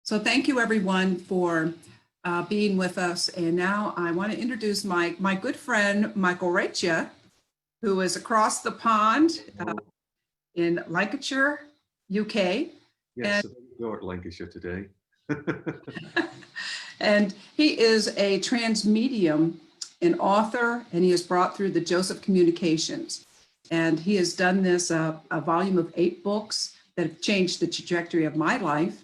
So thank you everyone for being with us. And now I want to introduce my good friend, Michael Reccia, who is across the pond in Lancashire, UK. Yes, you're at Lancashire today. And he is a trans medium, an author, and he is brought through the Joseph Communications. And he has done this, a volume of 8 books that have changed the trajectory of my life,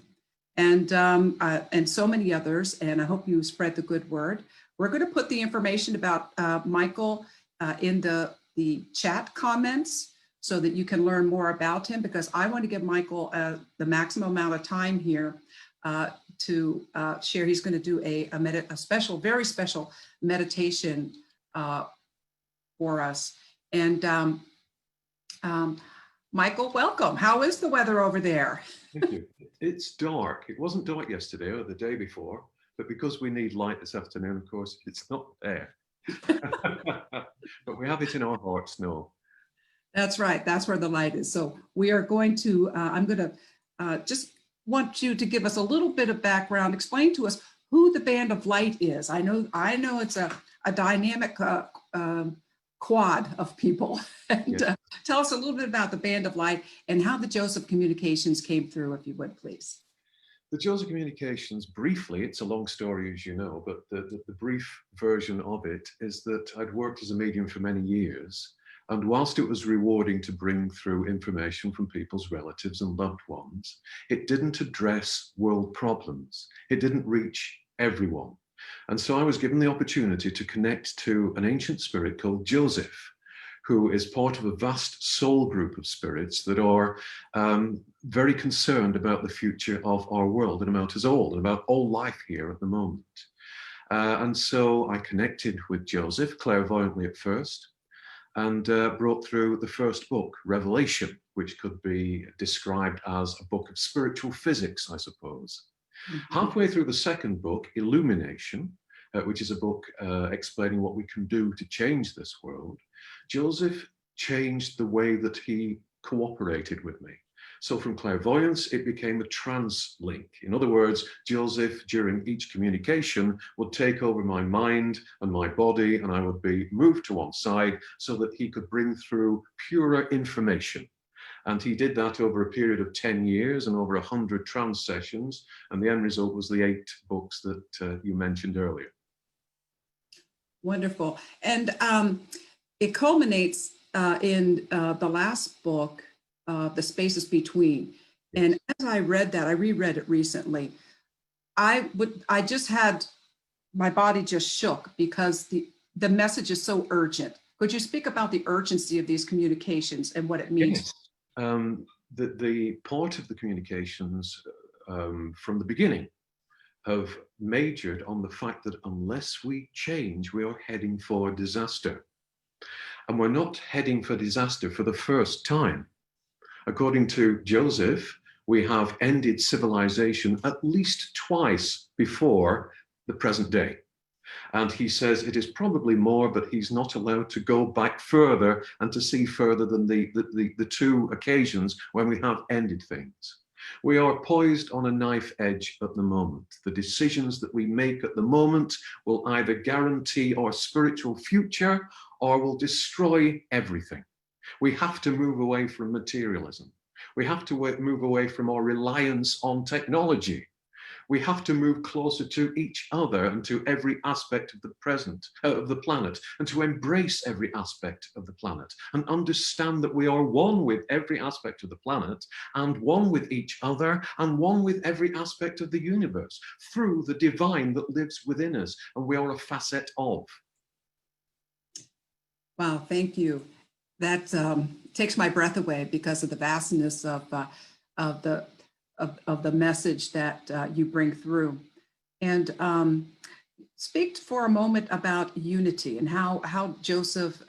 and so many others. And I hope you spread the good word. We're going to put the information about Michael in the chat comments so that you can learn more about him, because I want to give Michael the maximum amount of time here to share. He's going to do a special, very special meditation for us. And Michael, welcome. How is the weather over there? Thank you. It's dark. It wasn't dark yesterday or the day before, but because we need light this afternoon, of course, it's not there. But we have it in our hearts now. That's right. That's where the light is. So we are going to, I'm going to just want you to give us a little bit of background, explain to us who the Band of Light is. I know it's a dynamic quad of people. And Yes. Tell us a little bit about the Band of Light and how the Joseph Communications came through, if you would, please. The Joseph Communications, briefly, it's a long story, as you know, but the brief version of it is that I'd worked as a medium for many years. And whilst it was rewarding to bring through information from people's relatives and loved ones, it didn't address world problems. It didn't reach everyone. And so I was given the opportunity to connect to an ancient spirit called Joseph, who is part of a vast soul group of spirits that are very concerned about the future of our world and about us all and about all life here at the moment. And so I connected with Joseph clairvoyantly at first, and brought through the first book, Revelation, which could be described as a book of spiritual physics, I suppose. Mm-hmm. Halfway through the second book, Illumination, which is a book explaining what we can do to change this world, Joseph changed the way that he cooperated with me. So from clairvoyance, it became a trance link. In other words, Joseph, during each communication, would take over my mind and my body, and I would be moved to one side so that he could bring through purer information. And he did that over a period of 10 years and over 100 trance sessions. And the end result was the 8 books that you mentioned earlier. Wonderful. And it culminates in the last book, The Spaces Between. And as I read that, I reread it recently, I just had, my body just shook because the message is so urgent. Could you speak about the urgency of these communications and what it means? Yes. The part of the communications from the beginning have majored on the fact that unless we change, we are heading for disaster. And we're not heading for disaster for the first time. According to Joseph, we have ended civilization at least twice before the present day. And he says it is probably more, but he's not allowed to go back further and to see further than the 2 occasions when we have ended things. We are poised on a knife edge at the moment. The decisions that we make at the moment will either guarantee our spiritual future or will destroy everything. We have to move away from materialism. We have to move away from our reliance on technology. We have to move closer to each other and to every aspect of the planet, and to embrace every aspect of the planet and understand that we are one with every aspect of the planet and one with each other and one with every aspect of the universe through the divine that lives within us, and we are a facet of. Wow, thank you. That takes my breath away because of the vastness of the message that you bring through. And speak for a moment about unity and how Joseph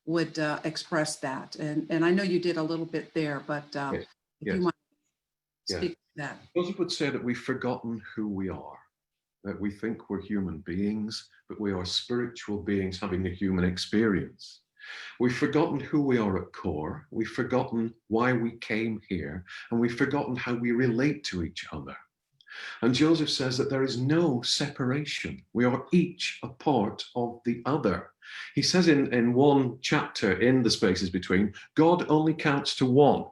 would express that. And I know you did a little bit there, but Yes. if you want to speak to that. Joseph would say that we've forgotten who we are, that we think we're human beings, but we are spiritual beings having a human experience. We've forgotten who we are at core, we've forgotten why we came here, and we've forgotten how we relate to each other. And Joseph says that there is no separation. We are each a part of the other. He says in one chapter in the spaces between, God only counts to one.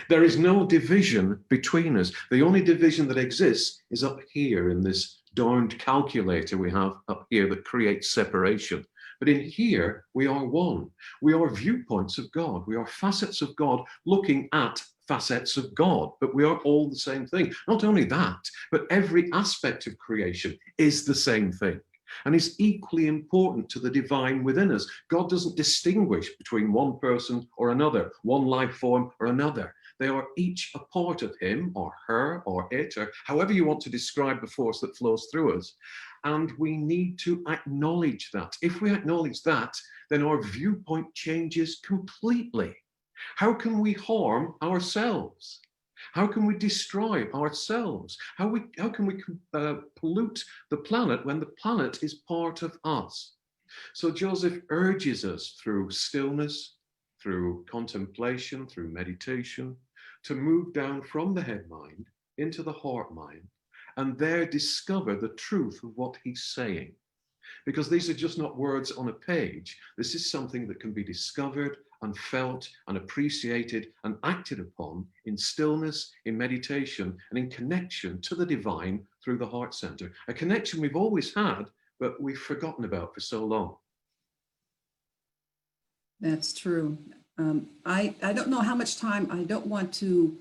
There is no division between us. The only division that exists is up here in this darned calculator we have up here that creates separation. But in here, we are one. We are viewpoints of God. We are facets of God looking at facets of God, but we are all the same thing. Not only that, but every aspect of creation is the same thing and is equally important to the divine within us. God doesn't distinguish between one person or another, one life form or another. They are each a part of him or her or it, or however you want to describe the force that flows through us. And we need to acknowledge that. If we acknowledge that, then our viewpoint changes completely. How can we harm ourselves? How can we destroy ourselves? How can we pollute the planet when the planet is part of us? So Joseph urges us through stillness, through contemplation, through meditation, to move down from the head mind into the heart mind, and there discover the truth of what he's saying. Because these are just not words on a page. This is something that can be discovered and felt and appreciated and acted upon in stillness, in meditation, and in connection to the divine through the heart center. A connection we've always had, but we've forgotten about for so long. That's true. I don't know how much time. I don't want to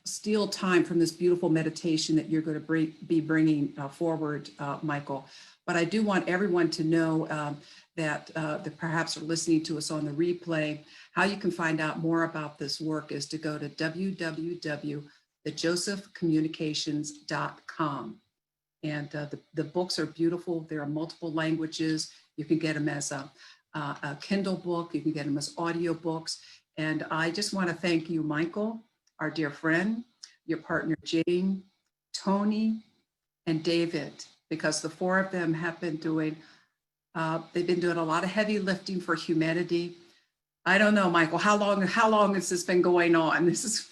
steal time from this beautiful meditation that you're going to be bringing forward, Michael. But I do want everyone to know that perhaps are listening to us on the replay, how you can find out more about this work is to go to www.thejosephcommunications.com. And the books are beautiful. There are multiple languages. You can get them as a Kindle book. You can get them as audio books. And I just want to thank you, Michael, our dear friend, your partner, Jane, Tony, and David, because the four of them have been doing, they've been doing a lot of heavy lifting for humanity. I don't know, Michael, how long has this been going on? This is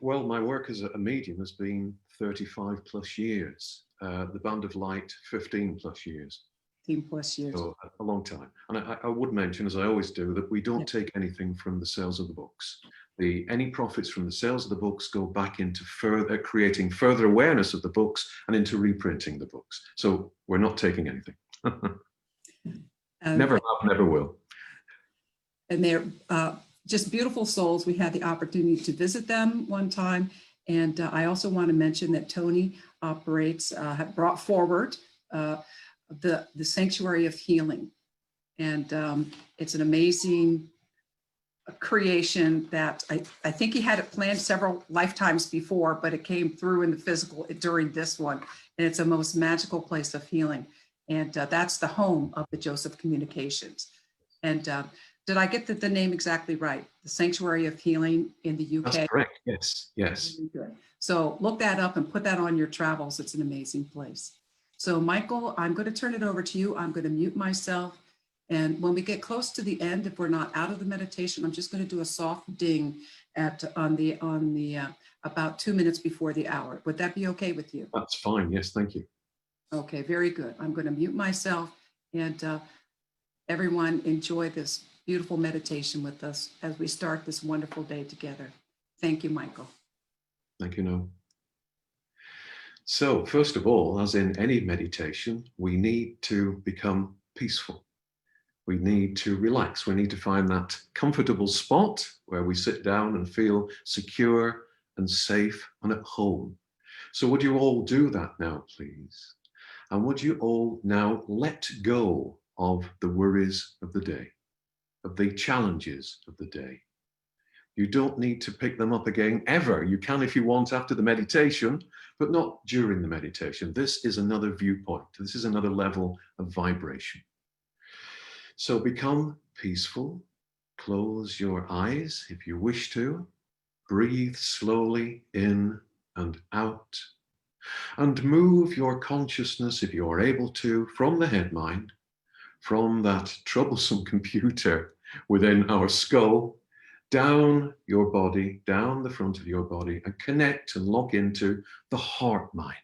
Well, my work as a medium has been 35 plus years. The Band of Light, 15 plus years. 15 plus years. So a long time. And I would mention, as I always do, that we don't take anything from the sales of the books. Any profits from the sales of the books go back into creating further awareness of the books and into reprinting the books. So we're not taking anything. Never have, never will. And they're just beautiful souls. We had the opportunity to visit them one time. And I also want to mention that Tony have brought forward the Sanctuary of Healing. And it's an amazing creation that I think he had it planned several lifetimes before, but it came through in the physical during this one. And it's a most magical place of healing. And that's the home of the Joseph Communications. And did I get the name exactly right? The Sanctuary of Healing in the UK? That's correct, yes, yes. Good. So look that up and put that on your travels. It's an amazing place. So Michael, I'm going to turn it over to you. I'm going to mute myself. And when we get close to the end, if we're not out of the meditation, I'm just going to do a soft ding on the about 2 minutes before the hour. Would that be okay with you? That's fine. Yes, thank you. Okay, very good. I'm going to mute myself, and everyone enjoy this beautiful meditation with us as we start this wonderful day together. Thank you, Michael. Thank you, Noel. So first of all, as in any meditation, we need to become peaceful. We need to relax. We need to find that comfortable spot where we sit down and feel secure and safe and at home. So would you all do that now, please? And would you all now let go of the worries of the day, of the challenges of the day? You don't need to pick them up again ever. You can if you want after the meditation, but not during the meditation. This is another viewpoint. This is another level of vibration. So become peaceful. Close your eyes if you wish to. Breathe slowly in and out. And move your consciousness, if you are able to, from the head mind, from that troublesome computer within our skull, down your body, down the front of your body, and connect and lock into the heart mind,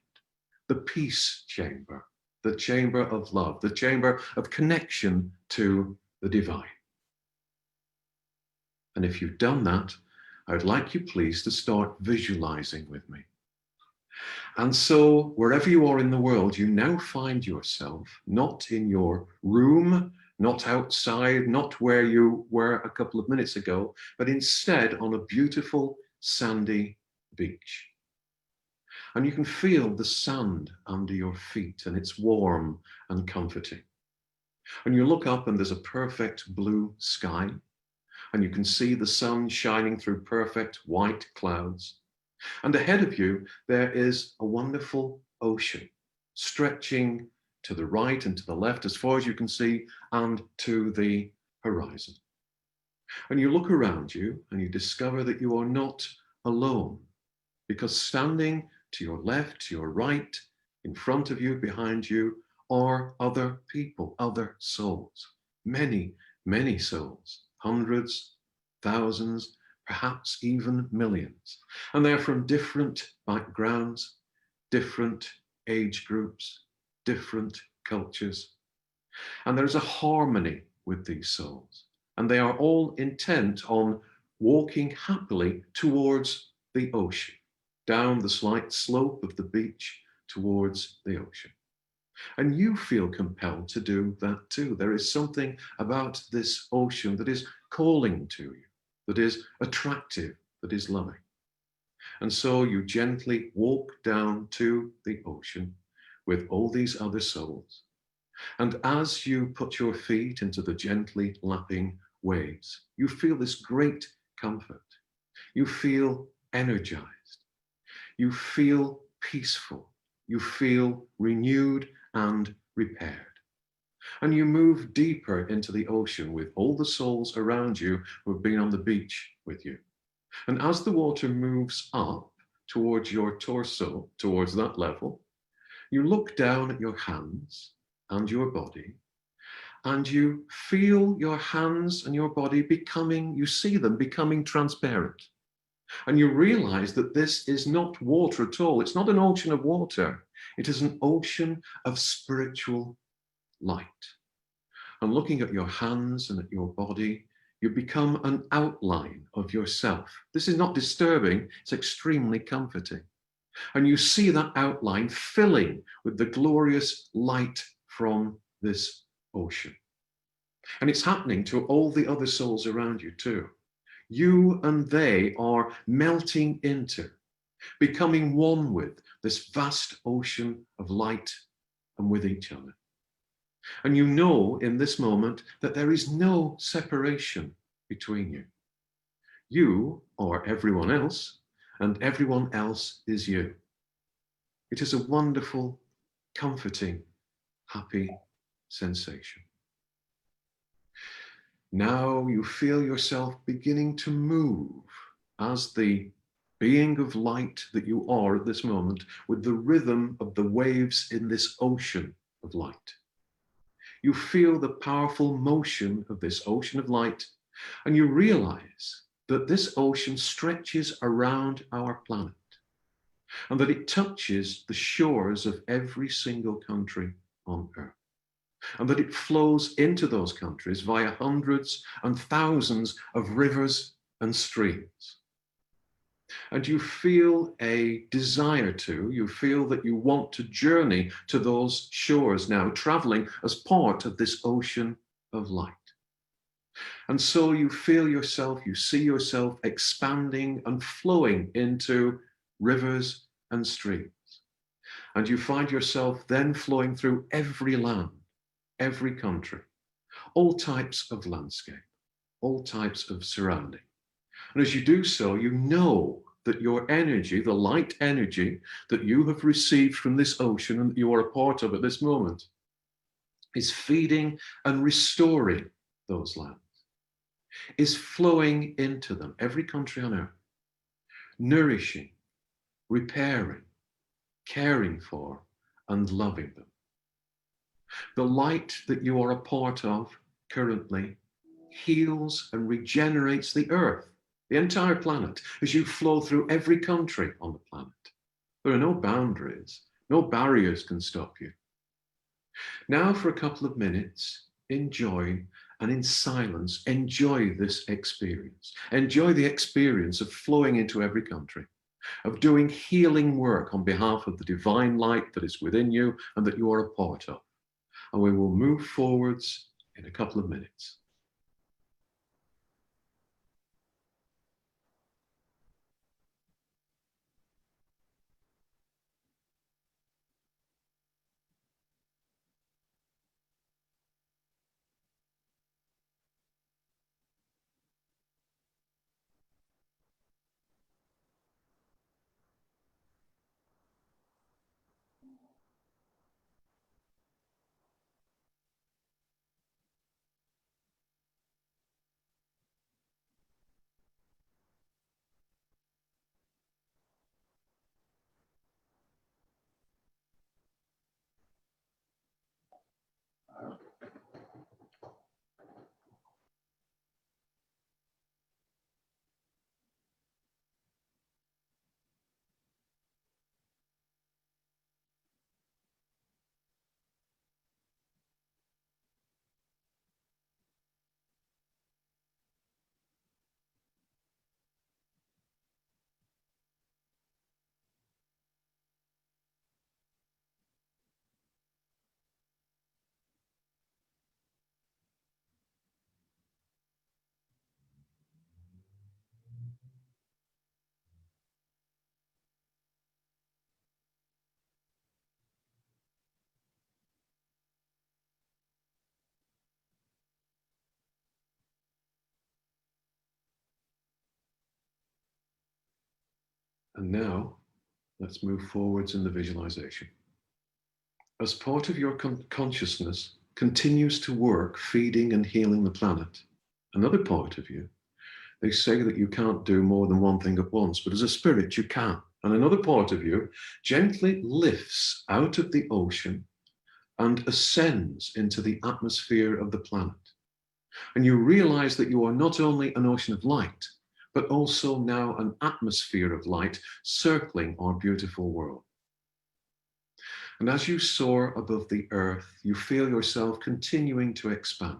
the peace chamber, the chamber of love, the chamber of connection to the divine. And if you've done that, I would like you please to start visualizing with me. And so wherever you are in the world, you now find yourself not in your room, not outside, not where you were a couple of minutes ago, but instead on a beautiful sandy beach. And you can feel the sand under your feet, and it's warm and comforting. And you look up and there's a perfect blue sky, and you can see the sun shining through perfect white clouds. And ahead of you, there is a wonderful ocean stretching to the right and to the left as far as you can see, and to the horizon. And you look around you and you discover that you are not alone, because standing to your left, to your right, in front of you, behind you, are other people, other souls, many, many souls, hundreds, thousands, perhaps even millions. And they're from different backgrounds, different age groups, different cultures. And there's a harmony with these souls. And they are all intent on walking happily towards the ocean, down the slight slope of the beach towards the ocean. And you feel compelled to do that too. There is something about this ocean that is calling to you, that is attractive, that is loving. And so you gently walk down to the ocean with all these other souls. And as you put your feet into the gently lapping waves, you feel this great comfort. You feel energized. You feel peaceful. You feel renewed and repaired. And you move deeper into the ocean with all the souls around you who have been on the beach with you. And as the water moves up towards your torso, towards that level, you look down at your hands and your body, and you feel your hands and your body becoming, you see them becoming transparent. And you realize that this is not water at all. It's not an ocean of water. It is an ocean of spiritual light. And looking at your hands and at your body, you become an outline of yourself. This is not disturbing, it's extremely comforting. And you see that outline filling with the glorious light from this ocean. And it's happening to all the other souls around you too. You and they are melting into, becoming one with this vast ocean of light and with each other. And you know in this moment that there is no separation between you. You are everyone else, and everyone else is you. It is a wonderful, comforting, happy sensation. Now you feel yourself beginning to move as the being of light that you are at this moment, with the rhythm of the waves in this ocean of light. You feel the powerful motion of this ocean of light, and you realize that this ocean stretches around our planet, and that it touches the shores of every single country on Earth, and that it flows into those countries via hundreds and thousands of rivers and streams. And you feel a desire to, you feel that you want to journey to those shores now, traveling as part of this ocean of light. And so you feel yourself, you see yourself expanding and flowing into rivers and streams. And you find yourself then flowing through every land, every country, all types of landscape, all types of surrounding. And as you do so, you know that your energy, the light energy that you have received from this ocean and that you are a part of at this moment, is feeding and restoring those lands, is flowing into them, every country on earth, nourishing, repairing, caring for, and loving them. The light that you are a part of currently heals and regenerates the earth the entire planet, as you flow through every country on the planet. There are no boundaries, no barriers can stop you. Now for a couple of minutes, enjoy, and in silence, enjoy this experience. Enjoy the experience of flowing into every country, of doing healing work on behalf of the divine light that is within you and that you are a part of. And we will move forwards in a couple of minutes. And now, let's move forwards in the visualization. As part of your consciousness continues to work, feeding and healing the planet, another part of you, they say that you can't do more than one thing at once, but as a spirit, you can. And another part of you gently lifts out of the ocean and ascends into the atmosphere of the planet. And you realize that you are not only an ocean of light, but also now an atmosphere of light circling our beautiful world. And as you soar above the earth, you feel yourself continuing to expand,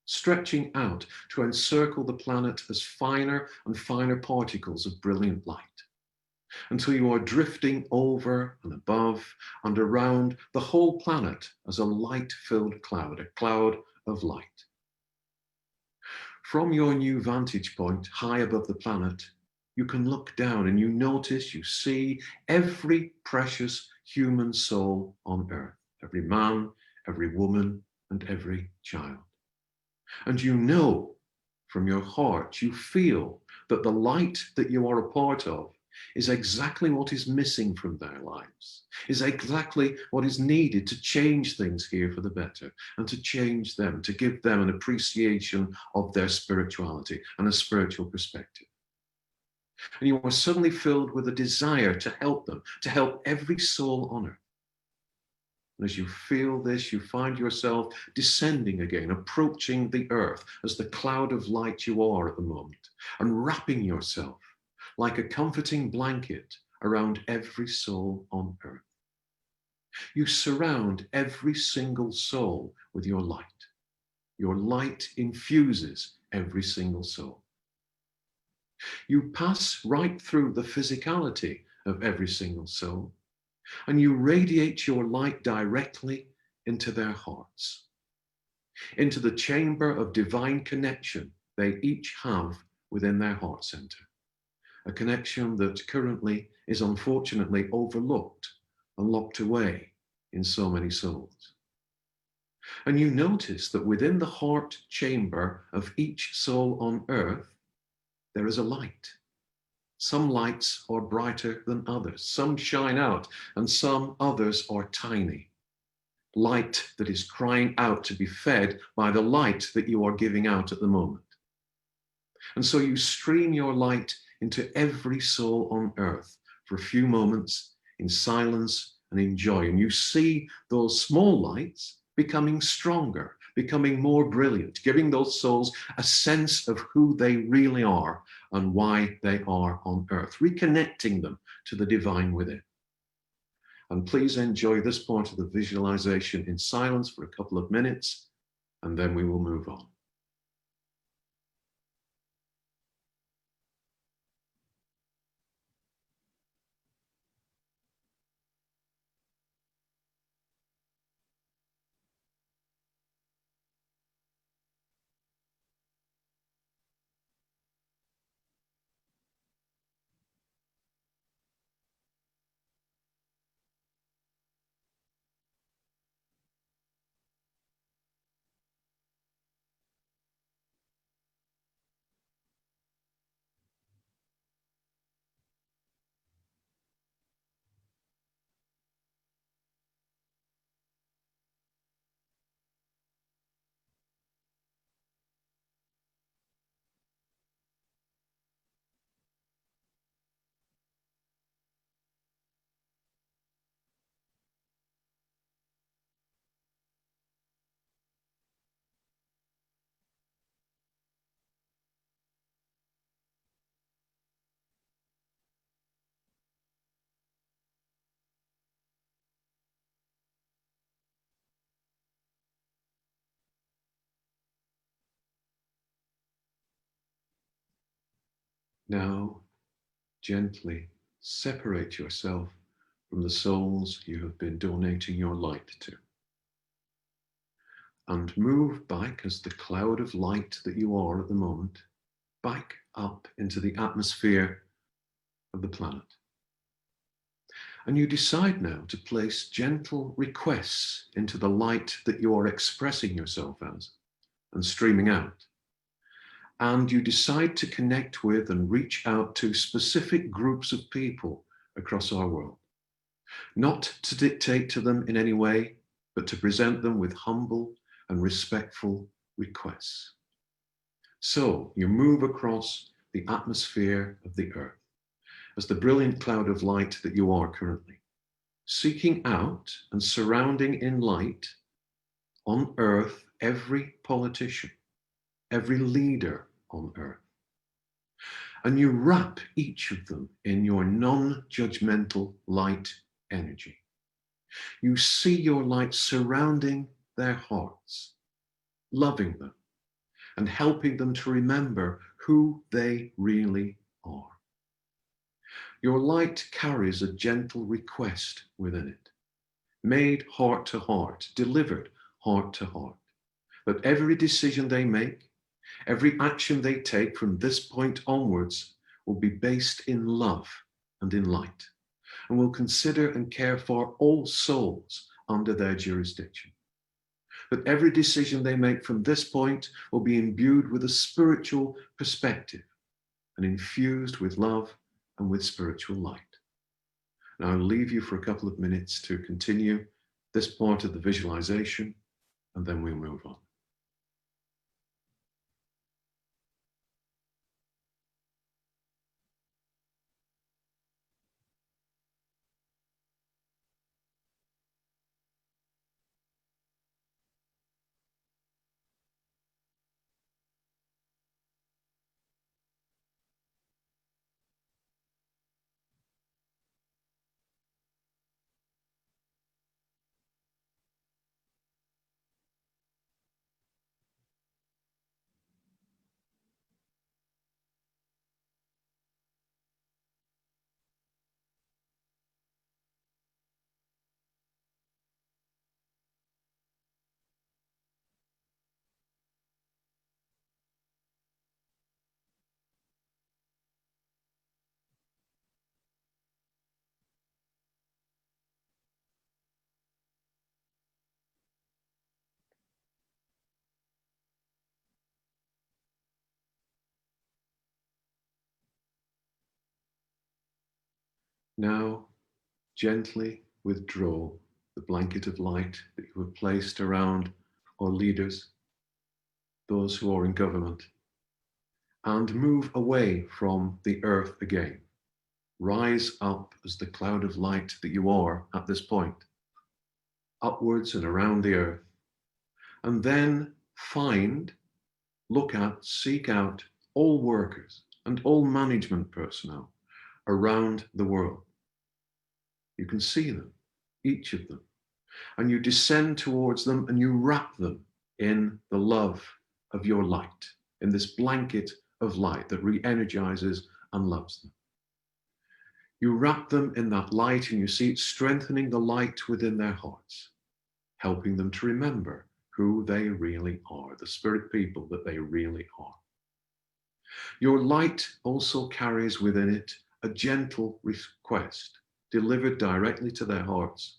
stretching out to encircle the planet as finer and finer particles of brilliant light, until you are drifting over and above and around the whole planet as a light-filled cloud, a cloud of light. From your new vantage point, high above the planet, you can look down and you notice, you see every precious human soul on earth, every man, every woman, and every child. And you know from your heart, you feel that the light that you are a part of is exactly what is missing from their lives, is exactly what is needed to change things here for the better, and to change them, to give them an appreciation of their spirituality and a spiritual perspective. And you are suddenly filled with a desire to help them, to help every soul on earth. And as you feel this, you find yourself descending again, approaching the earth as the cloud of light you are at the moment, and wrapping yourself like a comforting blanket around every soul on earth. You surround every single soul with your light. Your light infuses every single soul. You pass right through the physicality of every single soul, and you radiate your light directly into their hearts, into the chamber of divine connection they each have within their heart center. A connection that currently is unfortunately overlooked and locked away in so many souls. And you notice that within the heart chamber of each soul on earth, there is a light. Some lights are brighter than others. Some shine out and some others are tiny. Light that is crying out to be fed by the light that you are giving out at the moment. And so you stream your light into every soul on earth for a few moments in silence and in joy. And you see those small lights becoming stronger, becoming more brilliant, giving those souls a sense of who they really are and why they are on earth, reconnecting them to the divine within. And please enjoy this part of the visualization in silence for a couple of minutes, and then we will move on. Now, gently separate yourself from the souls you have been donating your light to, and move back as the cloud of light that you are at the moment, back up into the atmosphere of the planet. And you decide now to place gentle requests into the light that you are expressing yourself as and streaming out. And you decide to connect with and reach out to specific groups of people across our world, not to dictate to them in any way, but to present them with humble and respectful requests. So you move across the atmosphere of the earth as the brilliant cloud of light that you are currently, seeking out and surrounding in light on earth every politician, every leader on earth. And you wrap each of them in your non-judgmental light energy. You see your light surrounding their hearts, loving them, and helping them to remember who they really are. Your light carries a gentle request within it, made heart to heart, delivered heart to heart, that every decision they make, every action they take from this point onwards will be based in love and in light, and will consider and care for all souls under their jurisdiction. That every decision they make from this point will be imbued with a spiritual perspective and infused with love and with spiritual light. Now I'll leave you for a couple of minutes to continue this part of the visualization, and then we'll move on. Now, gently withdraw the blanket of light that you have placed around our leaders, those who are in government, and move away from the earth again. Rise up as the cloud of light that you are at this point, upwards and around the earth, and then find, look at, seek out all workers, and all management personnel around the world. You can see them, each of them, and you descend towards them and you wrap them in the love of your light, in this blanket of light that re-energizes and loves them. You wrap them in that light and you see it strengthening the light within their hearts, helping them to remember who they really are, the spirit people that they really are. Your light also carries within it a gentle request delivered directly to their hearts,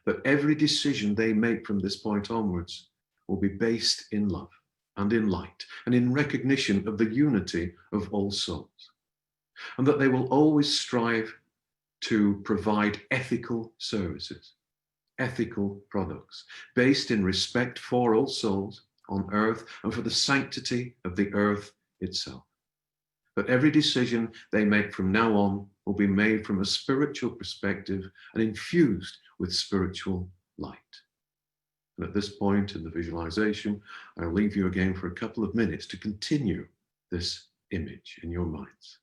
that every decision they make from this point onwards will be based in love and in light and in recognition of the unity of all souls, and that they will always strive to provide ethical services, ethical products, based in respect for all souls on earth and for the sanctity of the earth itself. That every decision they make from now on will be made from a spiritual perspective and infused with spiritual light. And at this point in the visualization, I'll leave you again for a couple of minutes to continue this image in your minds.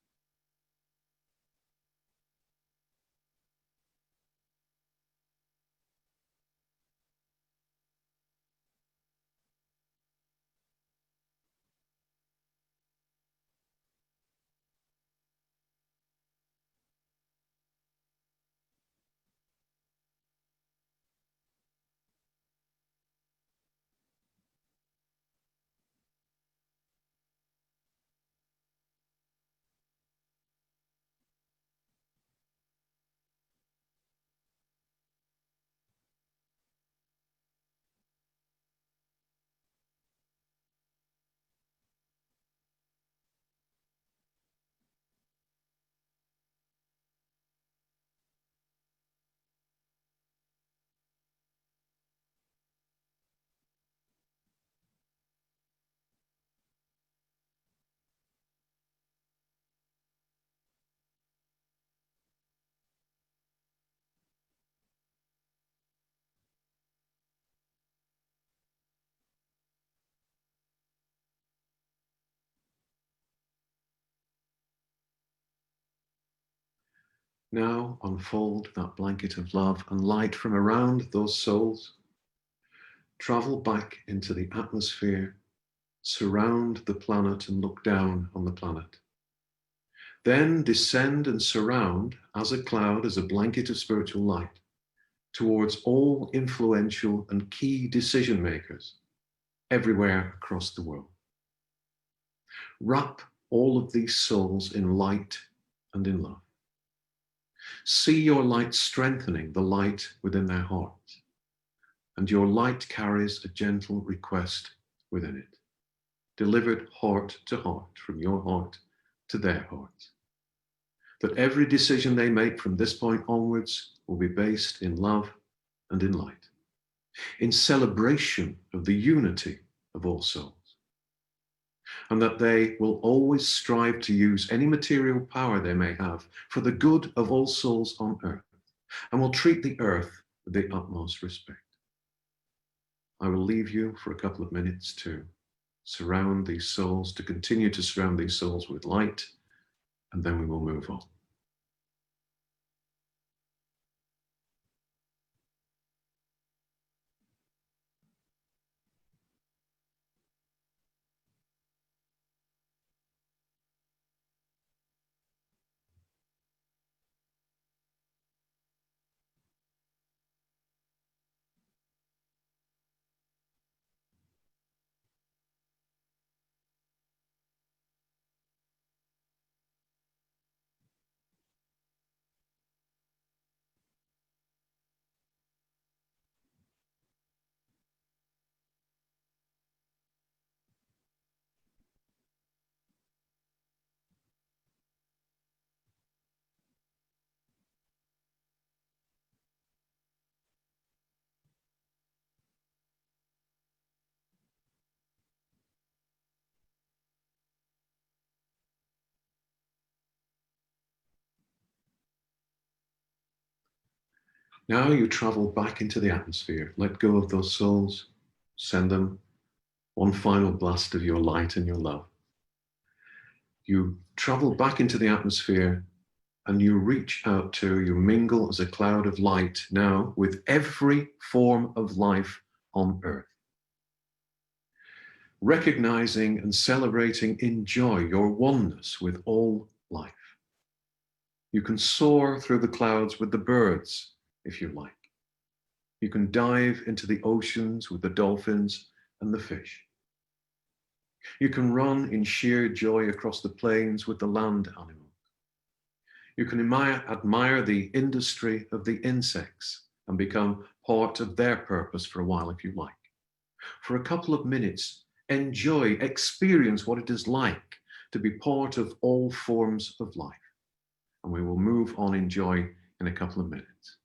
Now unfold that blanket of love and light from around those souls. Travel back into the atmosphere, surround the planet and look down on the planet. Then descend and surround as a cloud, as a blanket of spiritual light, towards all influential and key decision makers everywhere across the world. Wrap all of these souls in light and in love. See your light strengthening the light within their hearts, and your light carries a gentle request within it, delivered heart to heart, from your heart to their heart, that every decision they make from this point onwards will be based in love and in light, in celebration of the unity of all souls, and that they will always strive to use any material power they may have for the good of all souls on earth, and will treat the earth with the utmost respect. I will leave you for a couple of minutes to surround these souls, to continue to surround these souls with light, and then we will move on. Now you travel back into the atmosphere. Let go of those souls. Send them one final blast of your light and your love. You travel back into the atmosphere and you reach out to, you mingle as a cloud of light now with every form of life on earth. Recognizing and celebrating in joy your oneness with all life. You can soar through the clouds with the birds, if you like. You can dive into the oceans with the dolphins and the fish. You can run in sheer joy across the plains with the land animals. You can admire the industry of the insects and become part of their purpose for a while, if you like. For a couple of minutes, enjoy, experience what it is like to be part of all forms of life. And we will move on in joy in a couple of minutes.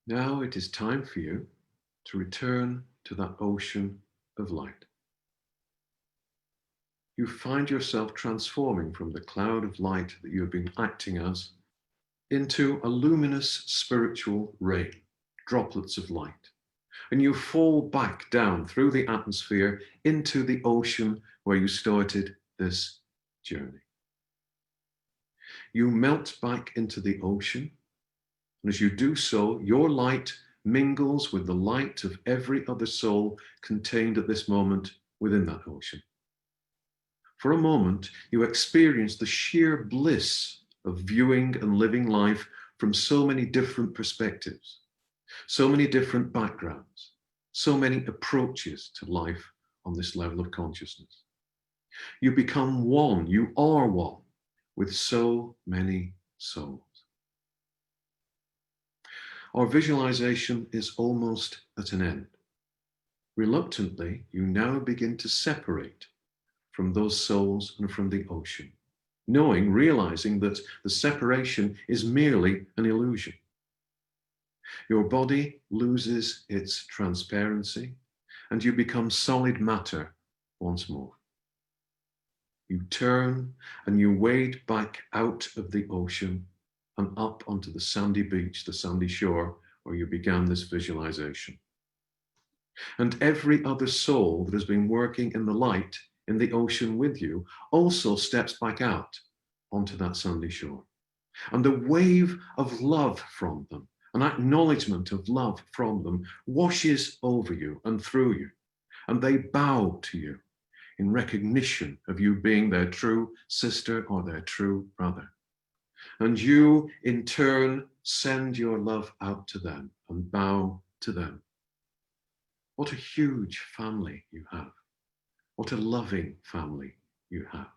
Now it is time for you to return to that ocean of light. You find yourself transforming from the cloud of light that you have been acting as into a luminous spiritual rain, droplets of light. And you fall back down through the atmosphere into the ocean where you started this journey. You melt back into the ocean. And as you do so, your light mingles with the light of every other soul contained at this moment within that ocean. For a moment, you experience the sheer bliss of viewing and living life from so many different perspectives, so many different backgrounds, so many approaches to life on this level of consciousness. You become one, you are one with so many souls. Our visualization is almost at an end. Reluctantly, you now begin to separate from those souls and from the ocean, realizing that the separation is merely an illusion. Your body loses its transparency and you become solid matter once more. You turn and you wade back out of the ocean and up onto the sandy beach, the sandy shore, where you began this visualization. And every other soul that has been working in the light in the ocean with you also steps back out onto that sandy shore. And the wave of love from them, an acknowledgement of love from them, washes over you and through you. And they bow to you in recognition of you being their true sister or their true brother. And you, in turn, send your love out to them and bow to them. What a huge family you have. What a loving family you have.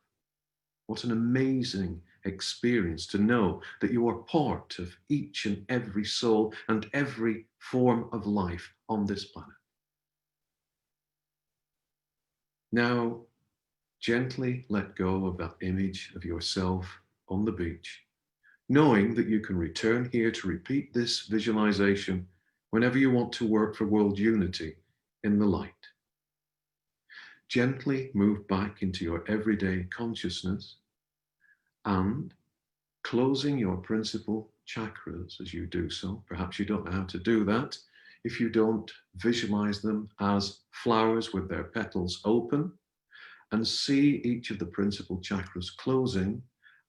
What an amazing experience to know that you are part of each and every soul and every form of life on this planet. Now, gently let go of that image of yourself on the beach, knowing that you can return here to repeat this visualization whenever you want to work for world unity in the light. Gently move back into your everyday consciousness and closing your principal chakras as you do so. Perhaps you don't know how to do that. If you don't, visualize them as flowers with their petals open and see each of the principal chakras closing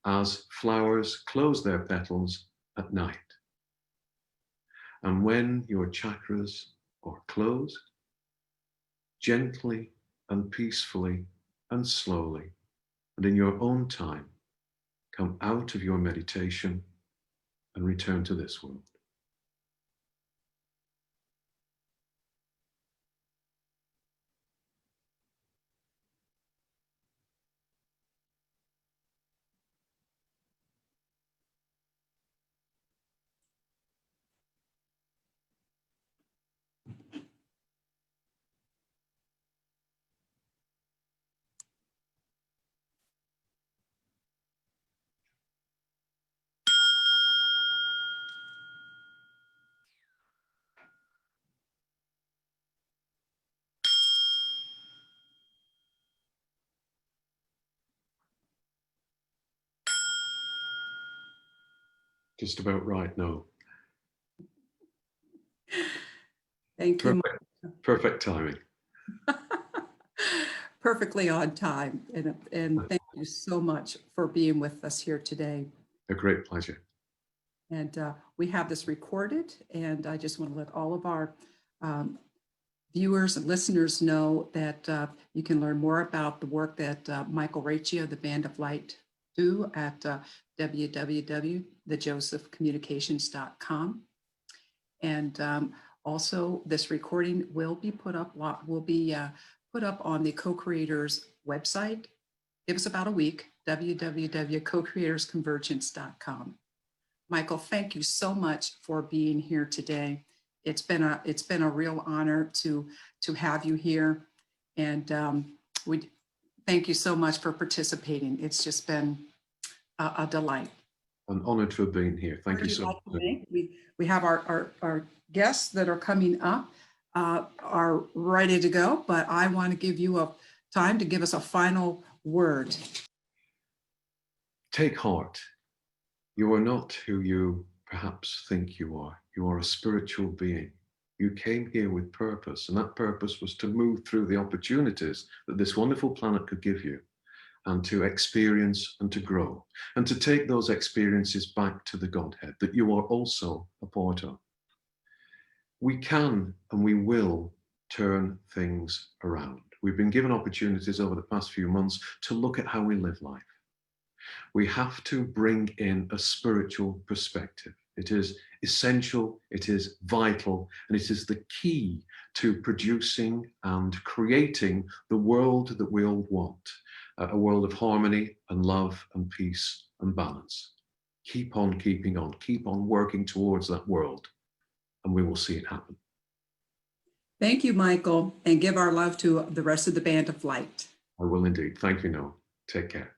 as flowers close their petals at night. And when your chakras are closed, gently and peacefully and slowly, and in your own time, come out of your meditation and return to this world. Just about right now. Thank you. Perfect timing. Perfectly on time. And thank you so much for being with us here today. A great pleasure. And we have this recorded, and I just want to let all of our viewers and listeners know that you can learn more about the work that Michael Reccia, the Band of Light, do at www.thejosephcommunications.com. And also, this recording will be put up on the co-creators website. Give us about a week, www.cocreatorsconvergence.com. Michael, thank you so much for being here today. It's been a real honor to have you here, and we thank you so much for participating. It's just been a delight. I'm honored to have been here. Thank you so much. We have our guests that are coming up are ready to go, but I want to give you a time to give us a final word. Take heart. You are not who you perhaps think you are. You are a spiritual being. You came here with purpose, and that purpose was to move through the opportunities that this wonderful planet could give you, and to experience and to grow, and to take those experiences back to the Godhead that you are also a part of. We can and we will turn things around. We've been given opportunities over the past few months to look at how we live life. We have to bring in a spiritual perspective. It is essential, it is vital, and it is the key to producing and creating the world that we all want, a world of harmony and love and peace and balance. Keep on keeping on, keep on working towards that world, and we will see it happen. Thank you, Michael, and give our love to the rest of the Band of Light. I will indeed. Thank you, Noah. Take care.